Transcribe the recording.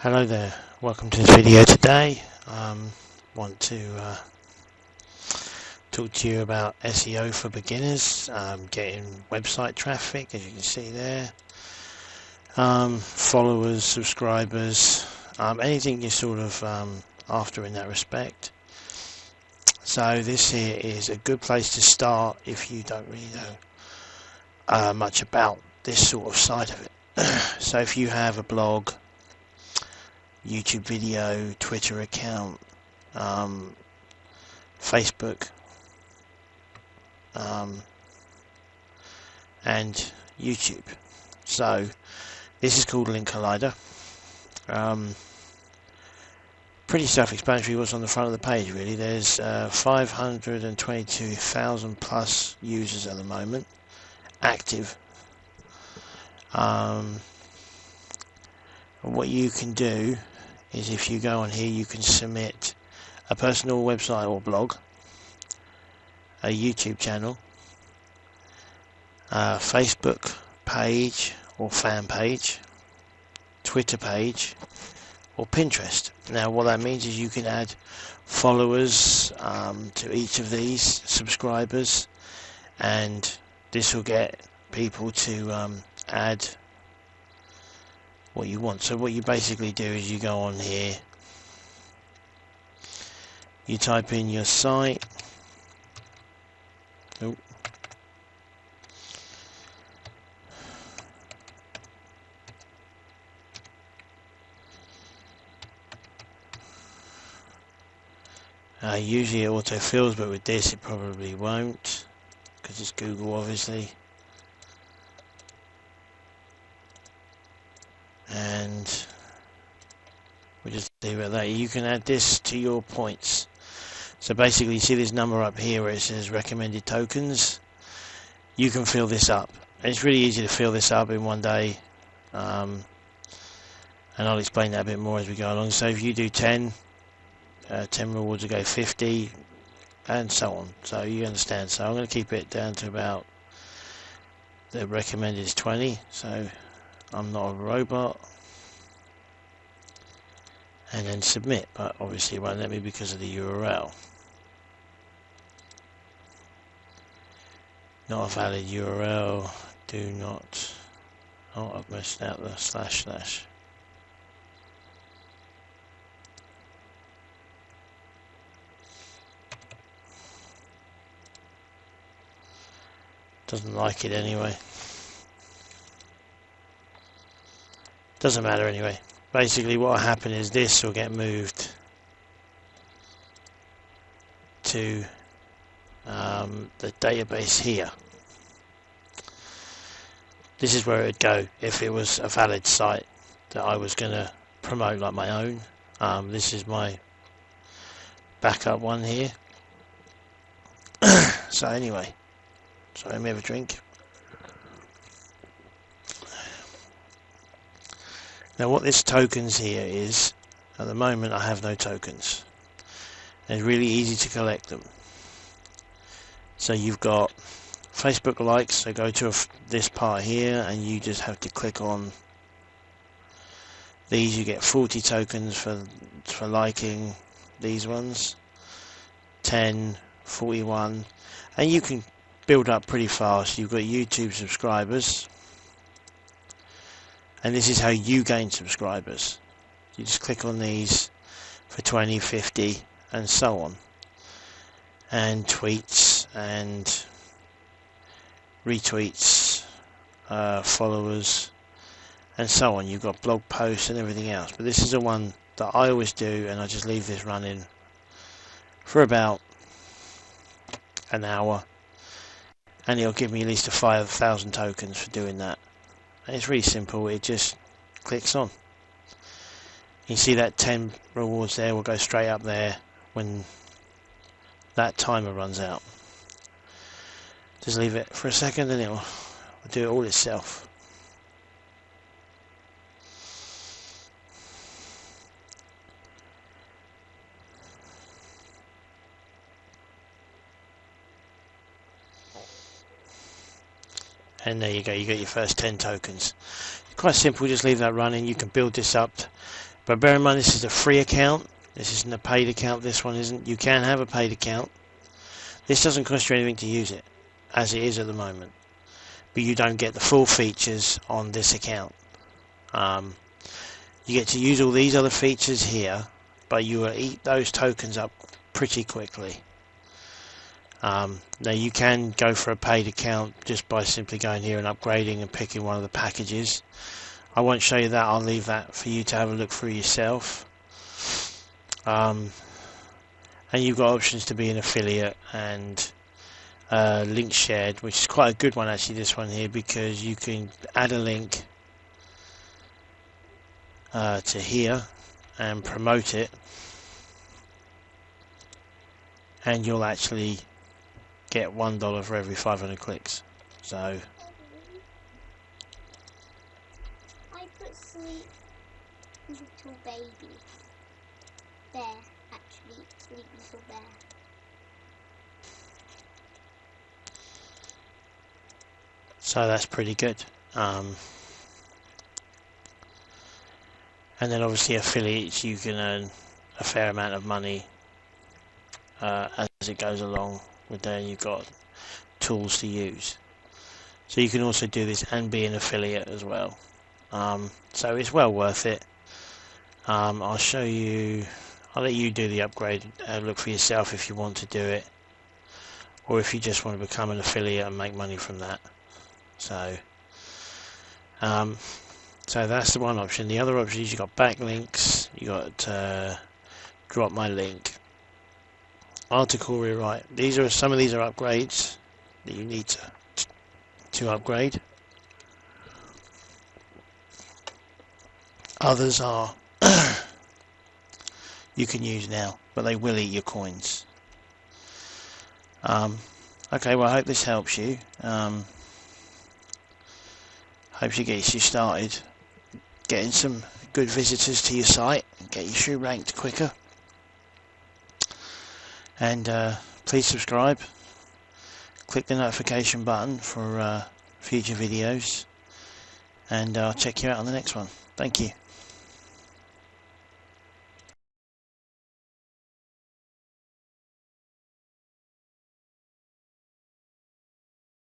Hello there, welcome to this video today. Want to talk to you about SEO for beginners, getting website traffic, as you can see there, followers, subscribers, anything you're sort of after in that respect. So this here is a good place to start if you don't really know much about this sort of side of it. So if you have a blog, YouTube video, Twitter account, Facebook, and YouTube. So this is called Link Collider. Pretty self-explanatory what's on the front of the page really. There's 522,000 plus users at the moment, active. What you can do is if you go on here you can submit a personal website or blog, a YouTube channel, a Facebook page or fan page, Twitter page or Pinterest. Now what that means is you can add followers to each of these, subscribers, and this will get people to add what you want. So what you basically do is you go on here, you type in your site, usually it auto-fills, but with this it probably won't because it's Google obviously. And we'll just leave it at that. You can add this to your points. So basically you see this number up here where it says recommended tokens. You can fill this up. It's really easy to fill this up in one day, and I'll explain that a bit more as we go along. So if you do 10 rewards will go 50 and so on. So you understand. So I'm going to keep it down to about, the recommended is 20, so I'm not a robot, and then submit, but obviously it won't let me because of the URL. Not a valid URL, do not, oh I've missed out the slash. Doesn't like it anyway. Doesn't matter anyway. Basically what will happen is this will get moved to the database here. This is where it would go if it was a valid site that I was going to promote like my own. This is my backup one here. So anyway, sorry, let me have a drink. Now what this tokens here is, at the moment I have no tokens. And it's really easy to collect them. So you've got Facebook likes, so go to this part here and you just have to click on these. You get 40 tokens for liking these ones, 10, 41, and you can build up pretty fast. You've got YouTube subscribers. And this is how you gain subscribers. You just click on these for 20, 50 and so on. And tweets and retweets, followers and so on. You've got blog posts and everything else. But this is the one that I always do, and I just leave this running for about an hour. And it'll give me at least 5,000 tokens for doing that. And it's really simple, it just clicks on. You see that 10 rewards there will go straight up there when that timer runs out. Just leave it for a second and it'll do it all itself. And there you go, you get your first 10 tokens. Quite simple, just leave that running. You can build this up But bear in mind, this is a free account. This isn't a paid account. This one isn't. You can have a paid account. This doesn't cost you anything to use it, as it is at the moment. But you don't get the full features on this account. You get to use all these other features here, but you will eat those tokens up pretty quickly. Now you can go for a paid account just by simply going here and upgrading and picking one of the packages. I won't show you that. I'll leave that for you to have a look through yourself. And you've got options to be an affiliate and link shared, which is quite a good one actually, this one here, because you can add a link to here and promote it, and you'll actually get $1 for every 500 clicks. So I put sleep little baby bear, actually sleep little bear. So that's pretty good. And then obviously affiliates, you can earn a fair amount of money as it goes along with there. You've got tools to use. So you can also do this and be an affiliate as well. So it's well worth it. I'll show you, I'll let you do the upgrade, look for yourself if you want to do it, or if you just want to become an affiliate and make money from that. So so that's the one option. The other option is you've got backlinks, you got drop my link, article rewrite. Some of these are upgrades that you need to upgrade. Others are you can use now, but they will eat your coins. Okay, well I hope this helps you. Hope it gets you started getting some good visitors to your site and get your shoe ranked quicker. And please subscribe, click the notification button for future videos, and I'll check you out on the next one. Thank you.